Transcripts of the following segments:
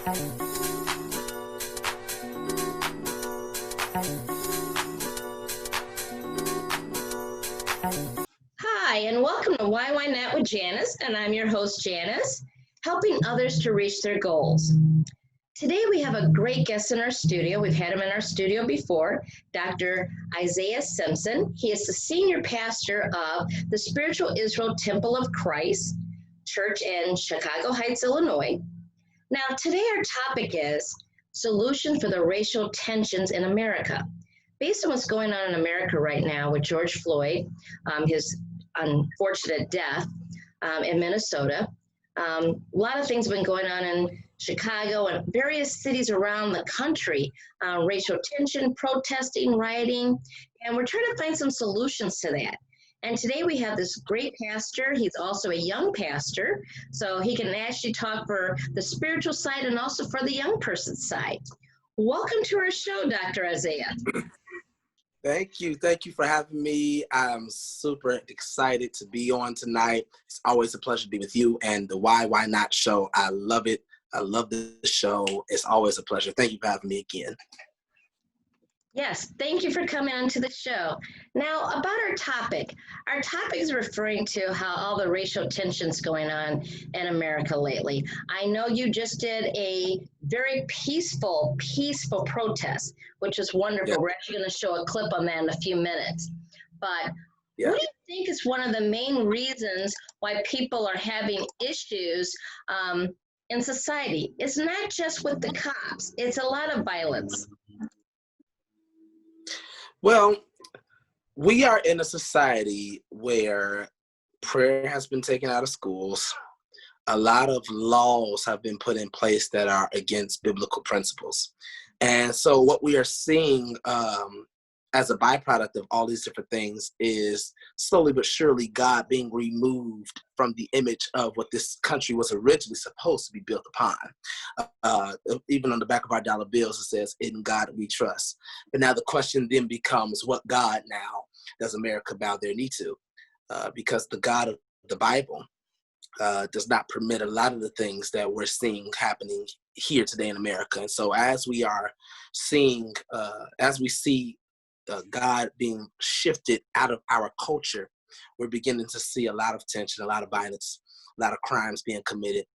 Hi, and welcome to Why Not with Janice, and I'm your host, Janice, helping others to reach their goals. Today we have a great guest in our studio. We've had him in our studio before, Dr. Isaiah Simpson. He is the senior pastor of the Spiritual Israel Temple of Christ Church in Chicago Heights, Illinois. Now, today our topic is Solution for the Racial Tensions in America. Based on what's going on in America right now with George Floyd, his unfortunate death in Minnesota, a lot of things have been going on in Chicago and various cities around the country, racial tension, protesting, rioting, and we're trying to find some solutions to that. And today we have this great pastor. He's also a young pastor, so he can actually talk for the spiritual side and also for the young person's side. Welcome to our show, Dr. Isaiah. Thank you. Thank you for having me. I'm super excited to be on tonight. It's always a pleasure to be with you and the Why Not show. I love it. I love the show. It's always a pleasure. Thank you for having me again. Yes, thank you for coming on to the show. Now, about our topic is referring to how all the racial tensions going on in America lately. I know you just did a very peaceful protest, which is wonderful. Yeah. We're actually going to show a clip on that in a few minutes. But Yeah. What do you think is one of the main reasons why people are having issues in society? It's not just with the cops. It's a lot of violence. Well, we are in a society where prayer has been taken out of schools. A lot of laws have been put in place that are against biblical principles. And so what we are seeing as a byproduct of all these different things is slowly but surely God being removed from the image of what this country was originally supposed to be built upon. Even on the back of our dollar bills, it says, "In God we trust." But now the question then becomes, what God now does America bow their knee to? Because the God of the Bible does not permit a lot of the things that we're seeing happening here today in America. And so as we are seeing, as we see God being shifted out of our culture, we're beginning to see a lot of tension, a lot of violence, a lot of crimes being committed,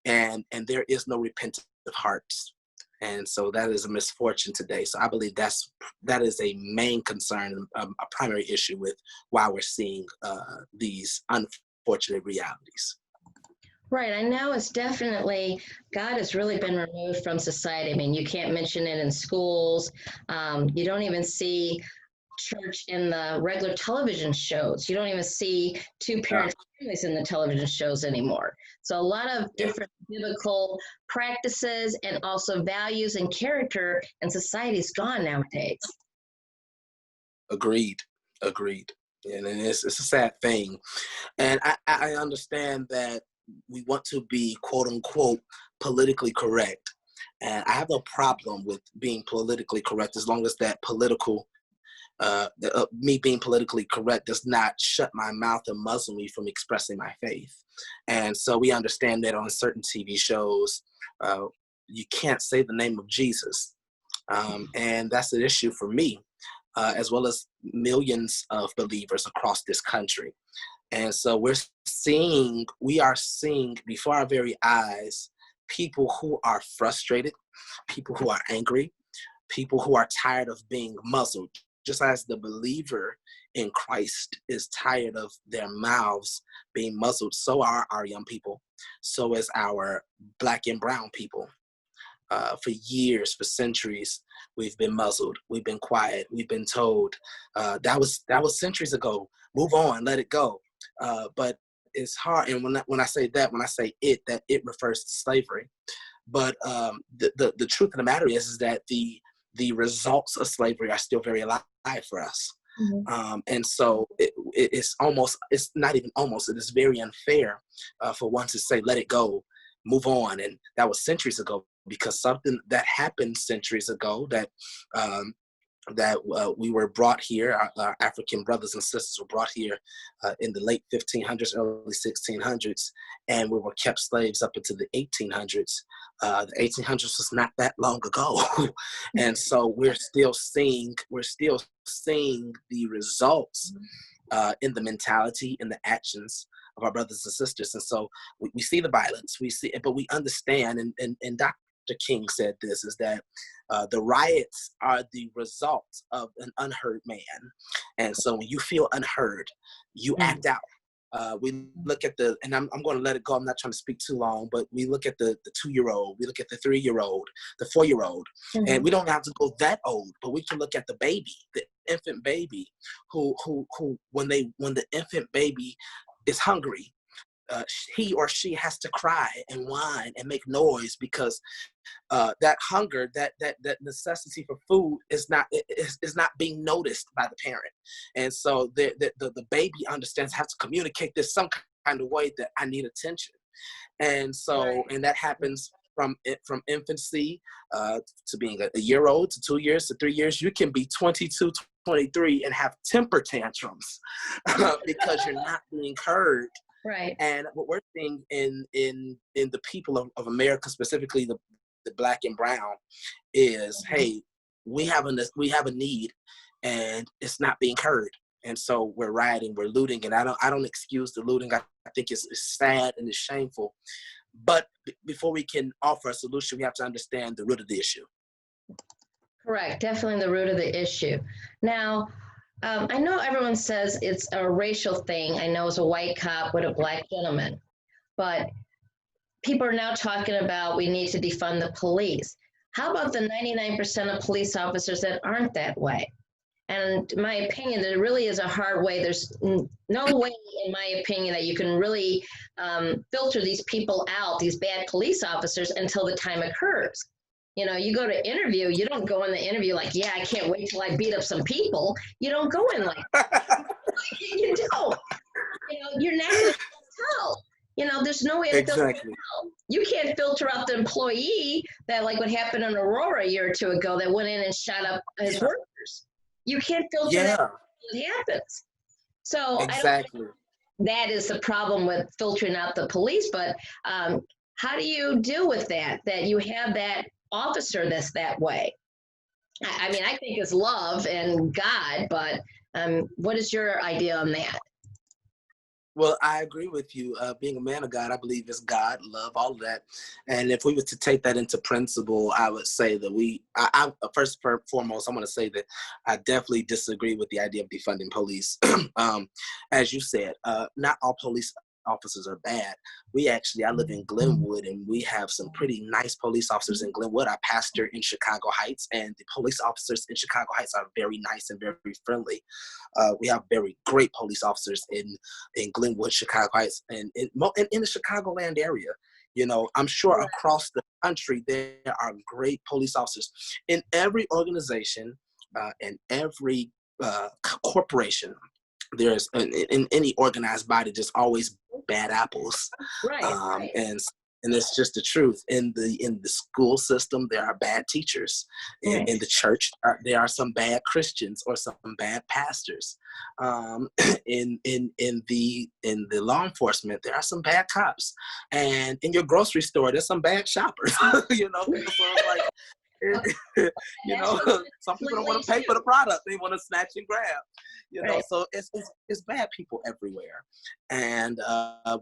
and there is no repentant hearts. And so that is a misfortune today. So I believe that is a main concern, a primary issue with why we're seeing these unfortunate realities. Right. I know it's definitely, God has really been removed from society. I mean, you can't mention it in schools. You don't even see church in the regular television shows. You don't even see two-parent families in the television shows anymore. So a lot of different biblical practices and also values and character in society is gone nowadays. Agreed. And it's a sad thing. And I understand that we want to be, quote unquote, politically correct. And I have no problem with being politically correct as long as that me being politically correct does not shut my mouth and muzzle me from expressing my faith. And so we understand that on certain TV shows, you can't say the name of Jesus. And that's an issue for me, as well as millions of believers across this country. And so we are seeing before our very eyes people who are frustrated, people who are angry, people who are tired of being muzzled. Just as the believer in Christ is tired of their mouths being muzzled, so are our young people. So is our Black and brown people. For years, for centuries, we've been muzzled. We've been quiet. We've been told that was centuries ago. Move on, let it go. But it's hard. And when I say it, that it refers to slavery. But the truth of the matter is that the results of slavery are still very alive for us. Mm-hmm. And so it is very unfair for one to say, let it go, move on. And that was centuries ago, because something that happened centuries ago that that we were brought here, our African brothers and sisters were brought here in the late 1500s, early 1600s, and we were kept slaves up into the 1800s. The 1800s was not that long ago. And so we're still seeing the results in the mentality, in the actions of our brothers and sisters. And so we see the violence, we see it, but we understand, and Dr. King said this, is that the riots are the result of an unheard man. And so when you feel unheard, you act out. We look at and I'm going to let it go, I'm not trying to speak too long, but we look at the 2-year-old, we look at the 3-year-old, the 4-year-old, and we don't have to go that old, but we can look at the baby, the infant baby, who when the infant baby is hungry, he or she has to cry and whine and make noise because that hunger, that necessity for food is not being noticed by the parent. And so the baby understands, has to communicate this some kind of way, that I need attention. And so, and that happens from infancy to being a year old, to 2 years, to 3 years. You can be 22, 23 and have temper tantrums because you're not being heard. Right. And what we're seeing in the people of America, specifically the Black and brown, is, hey, we have a need, and it's not being heard. And so we're rioting, we're looting, and I don't excuse the looting. I think it's sad and it's shameful. But before we can offer a solution, we have to understand the root of the issue. Correct. Definitely the root of the issue. Now, I know everyone says it's a racial thing. I know it's a white cop with a black gentleman, but people are now talking about we need to defund the police. How about the 99% of police officers that aren't that way? And in my opinion, there really is a hard way. There's no way, in my opinion, that you can really filter these people out, these bad police officers, until the time occurs. You know, you go to interview, you don't go in the interview like, yeah, I can't wait till I beat up some people. You don't go in like that. You don't. You know, you're not going to tell. You know, there's no way to filter it out. You can't filter out the employee that, like what happened in Aurora a year or two ago, that went in and shot up his workers. You can't filter that out. It happens. So exactly. That is the problem with filtering out the police. But how do you deal with that you have that officer that's that way? I mean, I think it's love and God, but what is your idea on that? Well, I agree with you. Being a man of God, I believe it's God, love, all of that. And if we were to take that into principle, I would say that I first and foremost, I want to say that I definitely disagree with the idea of defunding police. As you said, not all police officers are bad. I live in Glenwood, and we have some pretty nice police officers in Glenwood. I pastor in Chicago Heights, and the police officers in Chicago Heights are very nice and very friendly. We have very great police officers in Glenwood, Chicago Heights, and in the Chicagoland area. You know, I'm sure across the country there are great police officers. In every organization, in every corporation, there's in any organized body, there's always bad apples. Right. And it's just the truth. In the school system, there are bad teachers. In the church, there are some bad Christians or some bad pastors. In the law enforcement, there are some bad cops. And in your grocery store, there's some bad shoppers. You know, so it's like, you know, some people don't want to pay for the product; they want to snatch and grab. You know, so it's bad people everywhere, and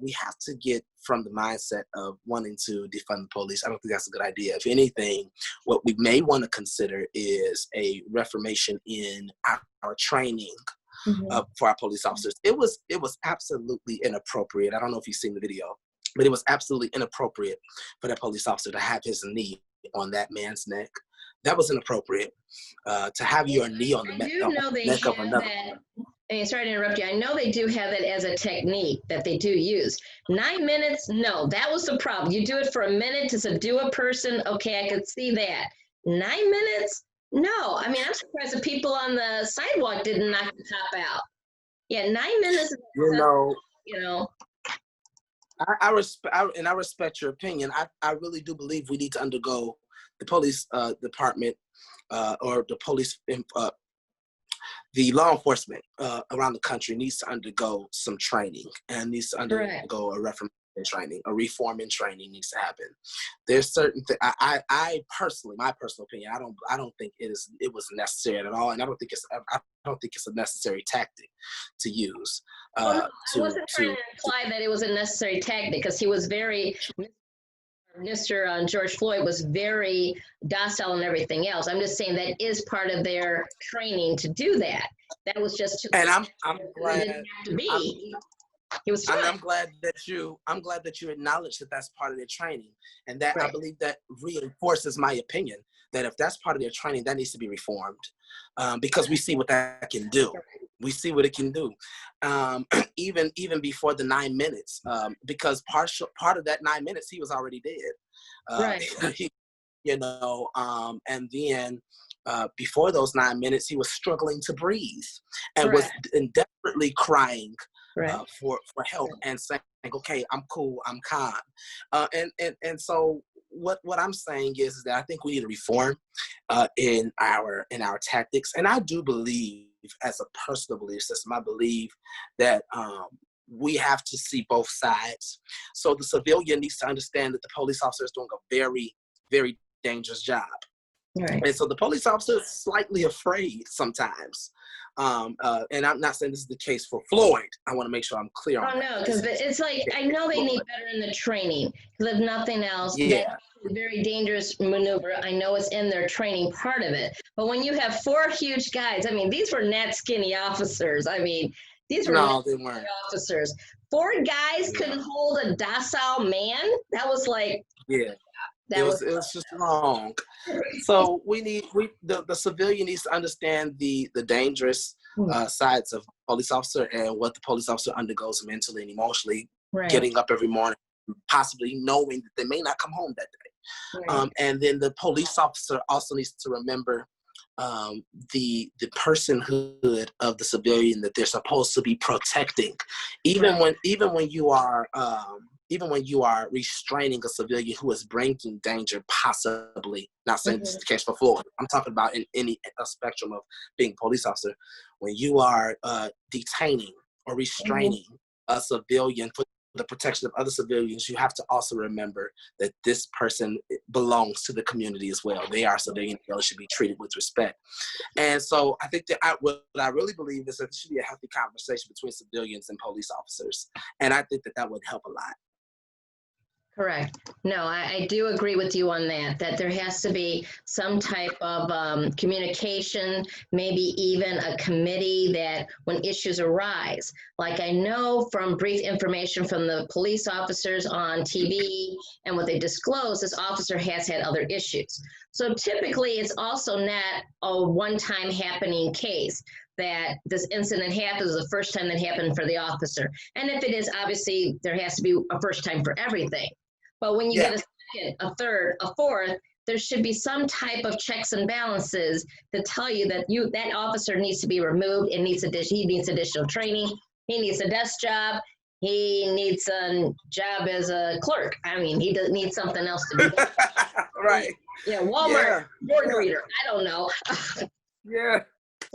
we have to get from the mindset of wanting to defund the police. I don't think that's a good idea. If anything, what we may want to consider is a reformation in our training for our police officers. It was absolutely inappropriate. I don't know if you've seen the video, but it was absolutely inappropriate for that police officer to have his knee on that man's neck. That was inappropriate. To have your knee on the neck of another. Sorry to interrupt you. I know they do have it as a technique that they do use. 9 minutes, no, that was the problem. You do it for a minute to subdue a person. Okay, I could see that. 9 minutes? No. I mean, I'm surprised the people on the sidewalk didn't knock the top out. Yeah, 9 minutes. You know. I respect your opinion. I really do believe we need to undergo the police department or the police, the law enforcement around the country needs to undergo some training and needs to undergo a reformation training, a reforming training needs to happen. There's certain things. I personally, my personal opinion, I don't think it was necessary at all, and I don't think it's a necessary tactic to use. I wasn't trying to imply that it was a necessary tactic, because he was Mr. George Floyd was very docile and everything else. I'm just saying that is part of their training to do that. That was just too. And I'm glad. Didn't have to be. He was fine. I'm glad that you acknowledge that that's part of their training, and that I believe that reinforces my opinion that if that's part of their training, that needs to be reformed, because we see what that can do. We see what it can do, even before the 9 minutes, because part of that 9 minutes he was already dead, and then before those 9 minutes he was struggling to breathe and was desperately crying for help and saying, okay, I'm cool, I'm calm, and so what I'm saying is that I think we need to reform in our tactics, and I do believe, as a personal belief system, I believe that we have to see both sides. So the civilian needs to understand that the police officer is doing a very, very dangerous job. Right. And so the police officer is slightly afraid sometimes. And I'm not saying this is the case for Floyd. I want to make sure I'm clear on that. No, because it's like, I know they need better in the training, because if nothing else, that's a very dangerous maneuver. I know it's in their training part of it. But when you have 4 huge guys, I mean, these were not skinny officers. I mean, these were not they weren't officers. 4 guys couldn't hold a docile man. That was like, it was just wrong. So the civilian needs to understand the dangerous sides of police officer and what the police officer undergoes mentally and emotionally, getting up every morning, possibly knowing that they may not come home that day. And then the police officer also needs to remember the personhood of the civilian that they're supposed to be protecting, even when you are restraining a civilian who is bringing danger, possibly. Not saying this is the case for Floyd. I'm talking about in any spectrum of being a police officer. When you are detaining or restraining a civilian for the protection of other civilians, you have to also remember that this person belongs to the community as well. They are civilians. They should be treated with respect. And so I think that what I really believe is that there should be a healthy conversation between civilians and police officers. And I think that would help a lot. Correct. No, I do agree with you on that there has to be some type of communication, maybe even a committee that when issues arise, like I know from brief information from the police officers on TV and what they disclose, this officer has had other issues. So typically it's also not a one-time happening case that this incident happens the first time that happened for the officer. And if it is, obviously there has to be a first time for everything. But when you get a second, a third, a fourth, there should be some type of checks and balances to tell you that that officer needs to be removed. He needs additional training. He needs a desk job. He needs a job as a clerk. I mean, he doesn't need something else to do. Right. Yeah, Walmart board reader. I don't know.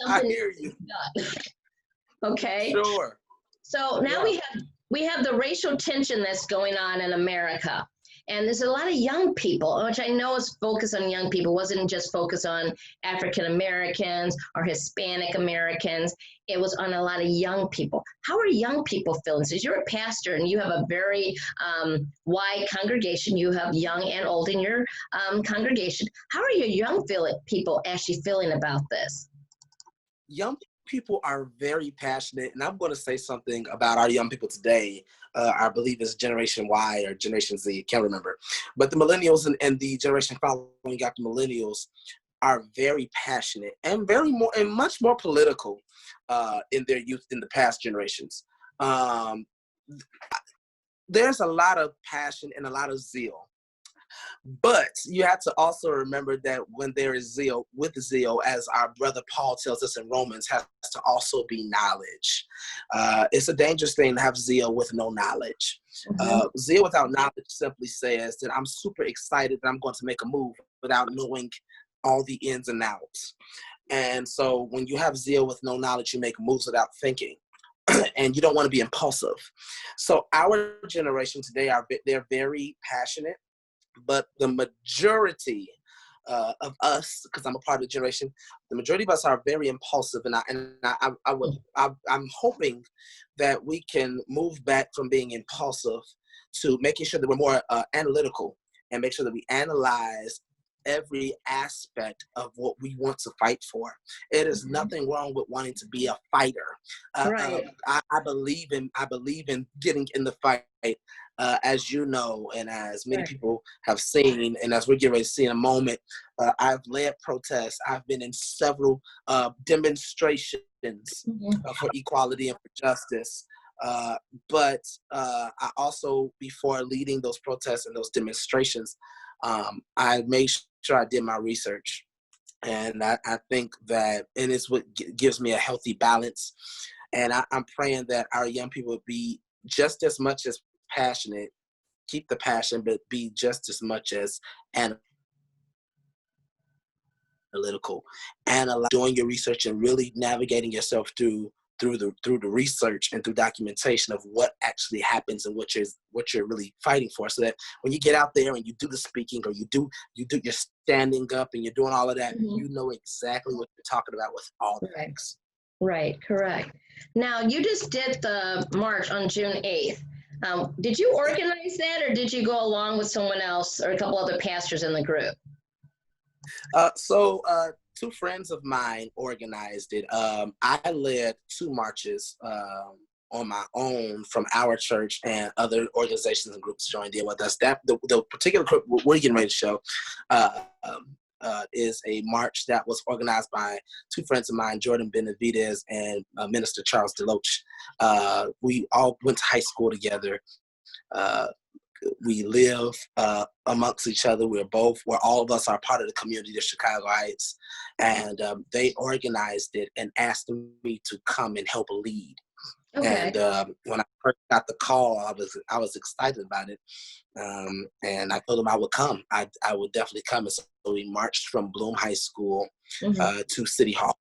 I hear you. Okay. Sure. So now we have the racial tension that's going on in America. And there's a lot of young people, which I know is focused on young people. It wasn't just focused on African Americans or Hispanic Americans. It was on a lot of young people. How are young people feeling? So you're a pastor and you have a very wide congregation. You have young and old in your congregation. How are your young people actually feeling about this? Young people are very passionate, and I'm going to say something about our young people today. I believe it's Generation Y or Generation Z, can't remember. But the millennials and the generation following after millennials are very passionate and much more political in their youth than the past generations. There's a lot of passion and a lot of zeal. But you have to also remember that when there is zeal, with zeal, as our brother Paul tells us in Romans, has to also be knowledge. It's a dangerous thing to have zeal with no knowledge. Zeal without knowledge simply says that I'm super excited that I'm going to make a move without knowing all the ins and outs. And so when you have zeal with no knowledge, you make moves without thinking. And you don't want to be impulsive. So our generation today, they're very passionate. But the majority of us, because I'm a part of the generation, the majority of us are very impulsive, and I'm hoping that we can move back from being impulsive to making sure that we're more analytical and make sure that we analyze every aspect of what we want to fight for. It is nothing wrong with wanting to be a fighter. Right. I believe in getting in the fight. As you know, and as many people have seen, and as we're getting ready to see in a moment, I've led protests. I've been in several demonstrations for equality and for justice. But I also, before leading those protests and those demonstrations, I made sure I did my research. And I think that, and it's what gives me a healthy balance. And I'm praying that our young people would be just as much as passionate, keep the passion, but be just as much as analytical, doing your research and really navigating yourself through the research and through documentation of what actually happens and what you're really fighting for, so that when you get out there and you do the speaking, or you're standing up and you're doing all of that, you know exactly what you're talking about with all the facts. Right, correct. Now, you just did the march on June 8th. Did you organize that, or did you go along with someone else or a couple other pastors in the group? So two friends of mine organized it. I led two marches on my own from our church, and other organizations and groups joined in with us. The particular group we're getting ready to show is a march that was organized by two friends of mine, Jordan Benavidez and Minister Charles DeLoach. We all went to high school together. We live amongst each other. All of us are part of the community of Chicago Heights. And they organized it and asked me to come and help lead. Okay. And when I first got the call, I was excited about it. And I told them I would come. I would definitely come. And so we marched from Bloom High School to City Hall.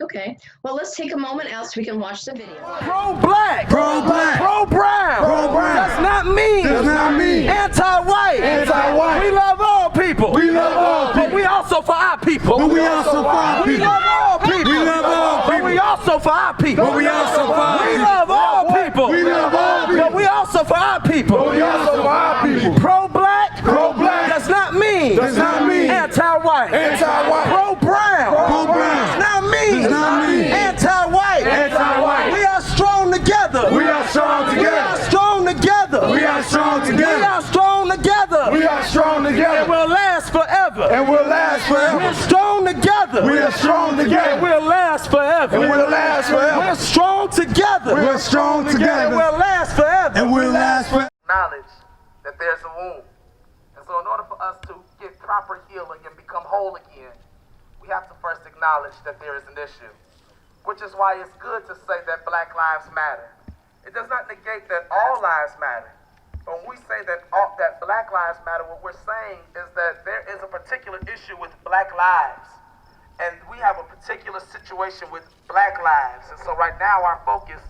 Okay. Well, let's take a moment out so we can watch the video. Pro-black. Pro-black. Pro-brown. Pro-brown. Does not mean. Does not mean. Anti-white. Anti-white. We love all people. We love all people. But we also for our people. But we also for our people. We love all people. We love all people. But we also for our people. But we also for our people. We love all people. We love all people. But we also for our people. But we also for our people. Pro-black. Pro-black. Does not mean. Does not mean. Anti-white. Anti-white. Pro-brown. Pro-brown. Does not mean. Does not mean. Anti-white. Anti-white. We are strong together. We are strong We are together. strong together. We are strong We together. are strong together. We are strong And together. we'll last forever. And we'll last We're forever. strong together. We are strong And together. we'll last forever. And we'll last We're forever. strong together. We're strong And together. we'll last forever. And we'll last forever. Knowledge that there's a wound. And so in order for us to get proper healing and become whole again, we have to first acknowledge that there is an issue. Which is why it's good to say that Black Lives Matter. It does not negate that all lives matter. But when we say that Black Lives Matter, what we're saying is that there is a particular issue with Black lives. And we have a particular situation with Black lives. And so right now our focus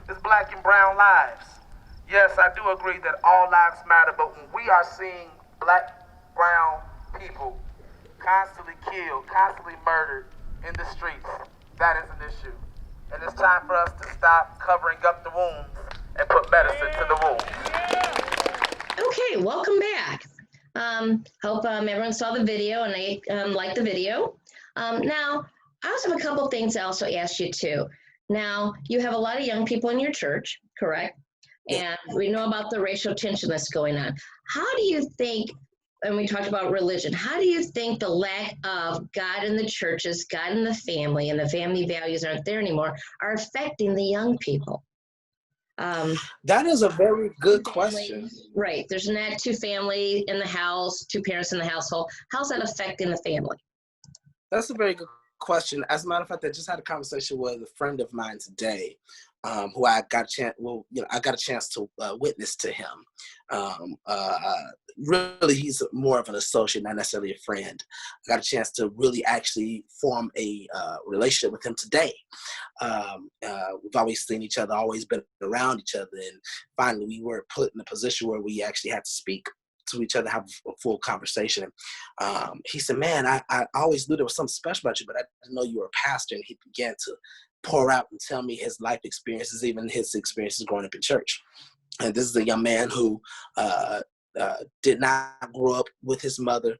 is Black and brown lives. Yes, I do agree that all lives matter, but when we are seeing Black, brown people constantly killed, constantly murdered in the streets, that is an issue. And it's time for us to stop covering up the wounds and put medicine to the wounds. Okay, welcome back. Hope everyone saw the video and they liked the video. Now, I also have a couple things I also asked you too. Now, you have a lot of young people in your church, correct? And we know about the racial tension that's going on. How do you think, and we talked about religion, how do you think the lack of God in the churches, God in the family, and the family values aren't there anymore, are affecting the young people? That is a very good Family, question. right? There's not two family in the house, two parents in the household. How's that affecting the family? That's a very good question. As a matter of fact, I just had a conversation with a friend of mine today, who I got a chance. Well, I got a chance to witness to him. Really, he's more of an associate, not necessarily a friend. I got a chance to really actually form a relationship with him today. We've always seen each other, always been around each other, and finally, we were put in a position where we actually had to speak to each other, have a full conversation. He said, man, I always knew there was something special about you, but I didn't know you were a pastor. And he began to pour out and tell me his life experiences, even his experiences growing up in church. And this is a young man who did not grow up with his mother,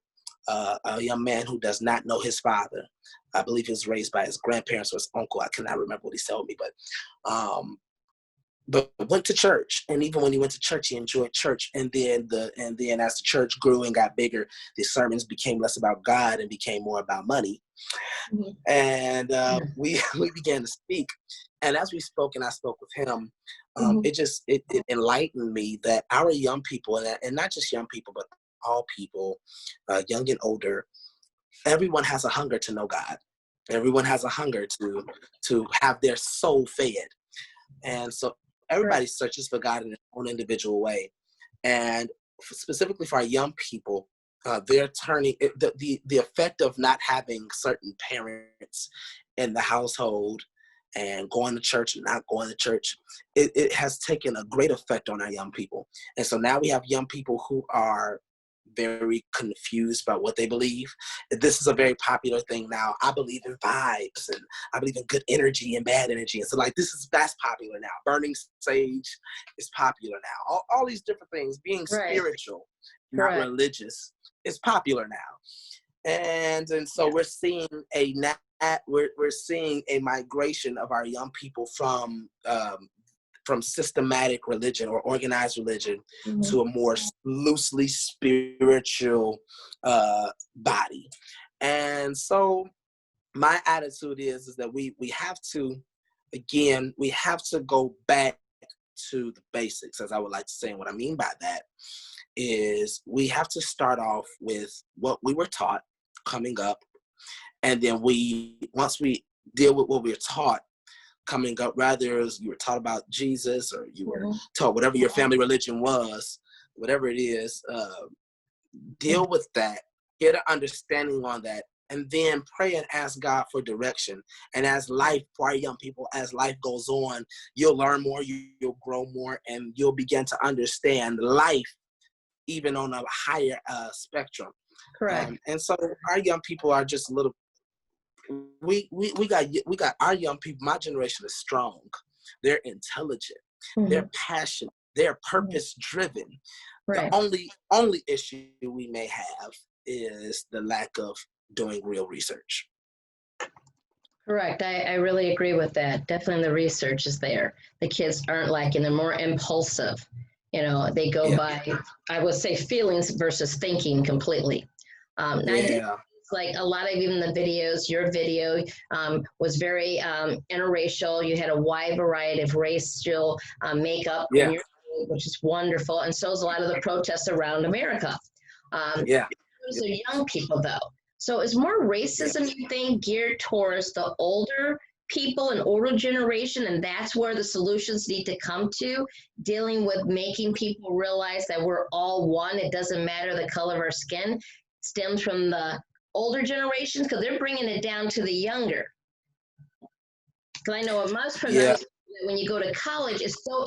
a young man who does not know his father. I believe he was raised by his grandparents or his uncle. I cannot remember what he told me, but went to church, and even when he went to church, he enjoyed church. And then as the church grew and got bigger, the sermons became less about God and became more about money. Mm-hmm. And we began to speak. And as we spoke, and I spoke with him, it enlightened me that our young people, and not just young people, but all people, young and older, everyone has a hunger to know God. Everyone has a hunger to have their soul fed. And so everybody searches for God in their own individual way. And specifically for our young people, they're turning the effect of not having certain parents in the household and going to church and not going to church, it has taken a great effect on our young people. And so now we have young people who are very confused about what they believe. This is a very popular thing now. I believe in vibes, and I believe in good energy and bad energy. And so that's popular now. Burning sage is popular now. All these different things, being spiritual, not religious, is popular now. And so we're seeing we're seeing a migration of our young people from systematic religion or organized religion to a more loosely spiritual body. And so my attitude is that we have to go back to the basics, as I would like to say. And what I mean by that is we have to start off with what we were taught coming up. And then once we deal with what we were taught coming up, rather as you were taught about Jesus, or you were taught whatever your family religion was, whatever it is, deal with that, get an understanding on that, and then pray and ask God for direction. And as life, for our young people, as life goes on, you'll learn more, you'll grow more, and you'll begin to understand life even on a higher spectrum. Correct. And so our young people are just a little, we got our young people. My generation is strong. They're intelligent. They're passionate. They're purpose driven. Right. The only issue we may have is the lack of doing real research. Correct. I really agree with that. Definitely the research is there. The kids aren't lacking. They're more impulsive. They go by, I would say, feelings versus thinking completely. Like a lot of even the videos, your video was very interracial. You had a wide variety of racial makeup, in your, which is wonderful. And so is a lot of the protests around America. Those are young people, though. So is more racism, you think, geared towards the older people and older generation, and that's where the solutions need to come to, dealing with making people realize that we're all one. It doesn't matter the color of our skin. Stems from the older generations, because they're bringing it down to the younger. Because I know at most when you go to college, it's so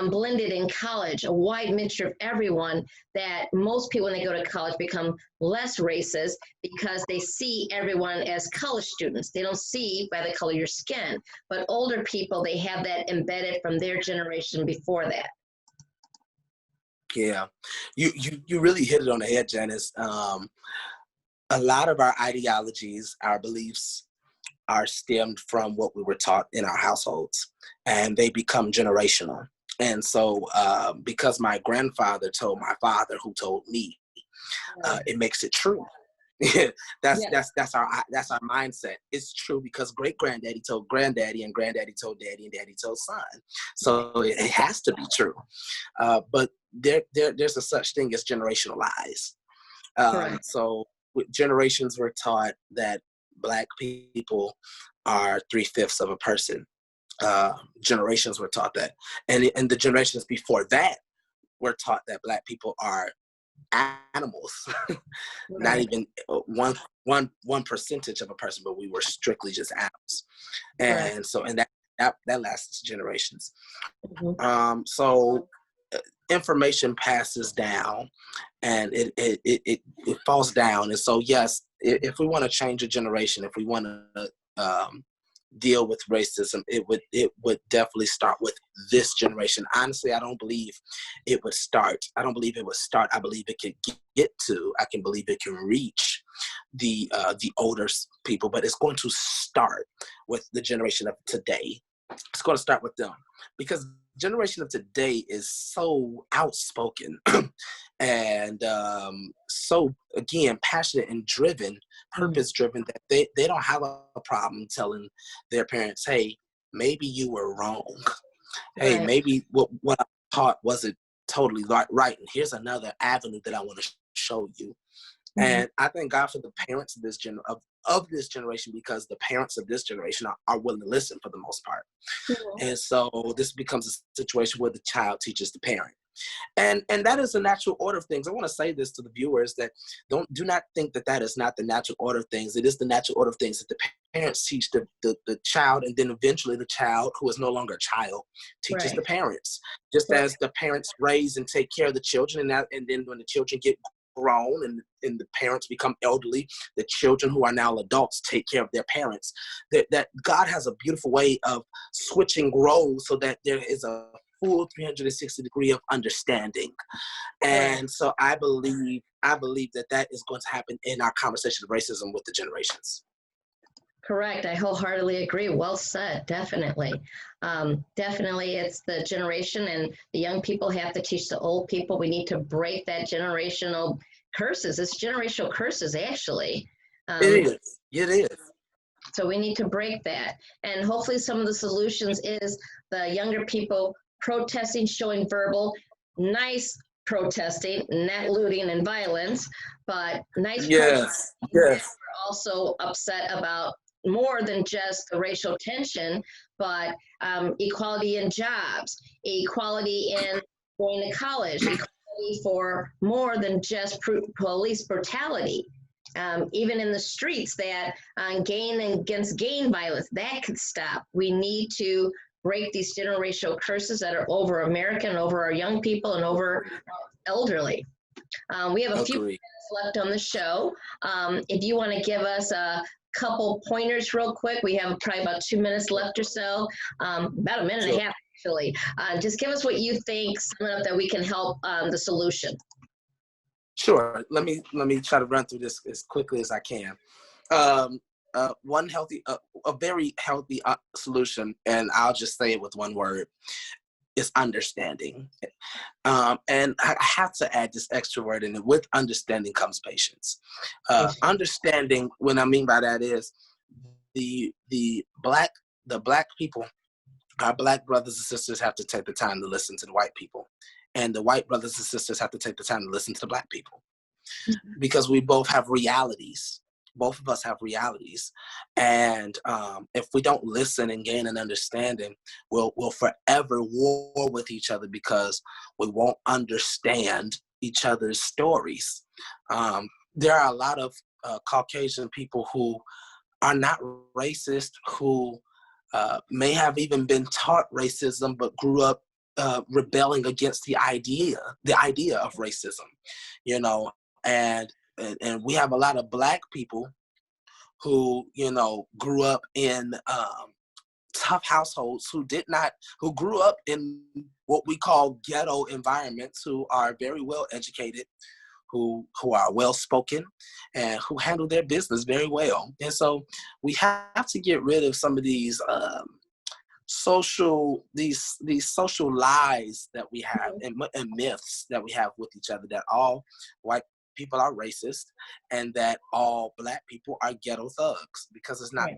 blended in college, a wide mixture of everyone, that most people when they go to college become less racist because they see everyone as college students. They don't see by the color of your skin. But older people, they have that embedded from their generation before that. Yeah, you really hit it on the head, Janice. A lot of our ideologies, our beliefs, are stemmed from what we were taught in our households, and they become generational. And so because my grandfather told my father, who told me, it makes it true. That's our mindset. It's true because great granddaddy told granddaddy, and granddaddy told daddy, and daddy told son. So it has to be true. But there's a such thing as generational lies. So generations were taught that Black people are 3/5 of a person. Generations were taught that, and the generations before that were taught that Black people are animals. Not even one percentage of a person, but we were strictly just animals. And so, and that lasts generations. So information passes down, and it falls down. And so, yes, if we want to change a generation, if we want to deal with racism, it would definitely start with this generation. Honestly, I don't believe it would start. I believe it could get to. I can believe it can reach the older people, but it's going to start with the generation of today. It's going to start with them because the generation of today is so outspoken and so, again, passionate and driven, purpose driven, that they don't have a problem telling their parents, hey, maybe you were wrong. Hey, maybe what I taught wasn't totally right. And here's another avenue that I want to show you. And I thank God for the parents of this generation, because the parents of this generation are willing to listen for the most part. And so this becomes a situation where the child teaches the parent. And that is the natural order of things. I want to say this to the viewers, that do not think that is not the natural order of things. It is the natural order of things that the parents teach the child, and then eventually the child, who is no longer a child, teaches the parents. Just as the parents raise and take care of the children, and then when the children get grown and the parents become elderly, the children who are now adults take care of their parents. That God has a beautiful way of switching roles so that there is a full 360 degree of understanding. And so I believe that is going to happen in our conversation of racism with the generations. Correct. I wholeheartedly agree. Well said. Definitely. Definitely it's the generation, and the young people have to teach the old people. We need to break that generational curses. It's generational curses, actually. It is. So we need to break that. And hopefully some of the solutions is the younger people protesting, showing verbal, nice protesting, not looting and violence, but nice protesting. We're also upset about more than just the racial tension, but equality in jobs, equality in going to college, equality for more than just police brutality. Even in the streets, that gang against gang violence, that could stop. We need to break these generational curses that are over America and over our young people and over elderly. We have a few minutes left on the show. If you want to give us a couple pointers real quick, we have probably about 2 minutes left or so, about a minute and a half actually. Just give us what you think, sum it up, that we can help the solution. Sure. Let me try to run through this as quickly as I can. A very healthy solution, and I'll just say it with one word, is understanding. And I have to add this extra word in it. With understanding comes patience. Understanding, what I mean by that is the black people, our Black brothers and sisters, have to take the time to listen to the white people. And the white brothers and sisters have to take the time to listen to the Black people. Because we both have realities. Both of us have realities. And if we don't listen and gain an understanding, we'll forever war with each other because we won't understand each other's stories. There are a lot of Caucasian people who are not racist, who may have even been taught racism, but grew up rebelling against the idea of racism, and we have a lot of Black people who, grew up in tough households, who grew up in what we call ghetto environments, who are very well educated, who are well spoken, and who handle their business very well. And so we have to get rid of some of these social lies that we have, and myths that we have with each other, that all white people are racist and that all Black people are ghetto thugs, because it's not, Right.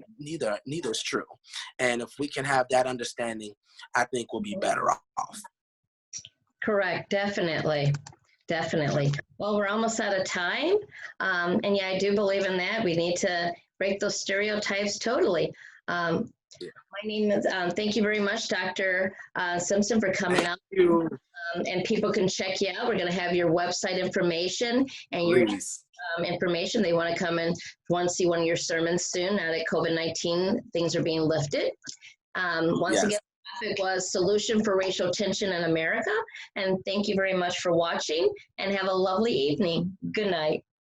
neither is true. And if we can have that understanding, I think we'll be better off. Correct. Definitely. Definitely. Well, we're almost out of time. And yeah, I do believe in that. We need to break those stereotypes totally. My name is, thank you very much, Dr. Simpson, for coming out. Thank you. And people can check you out. We're going to have your website information and your Please. information. They want to come and want to see one of your sermons soon. Now that COVID-19, things are being lifted. Once Yes. again, the topic was Solution for Racial Tension in America. And thank you very much for watching, and have a lovely evening. Good night.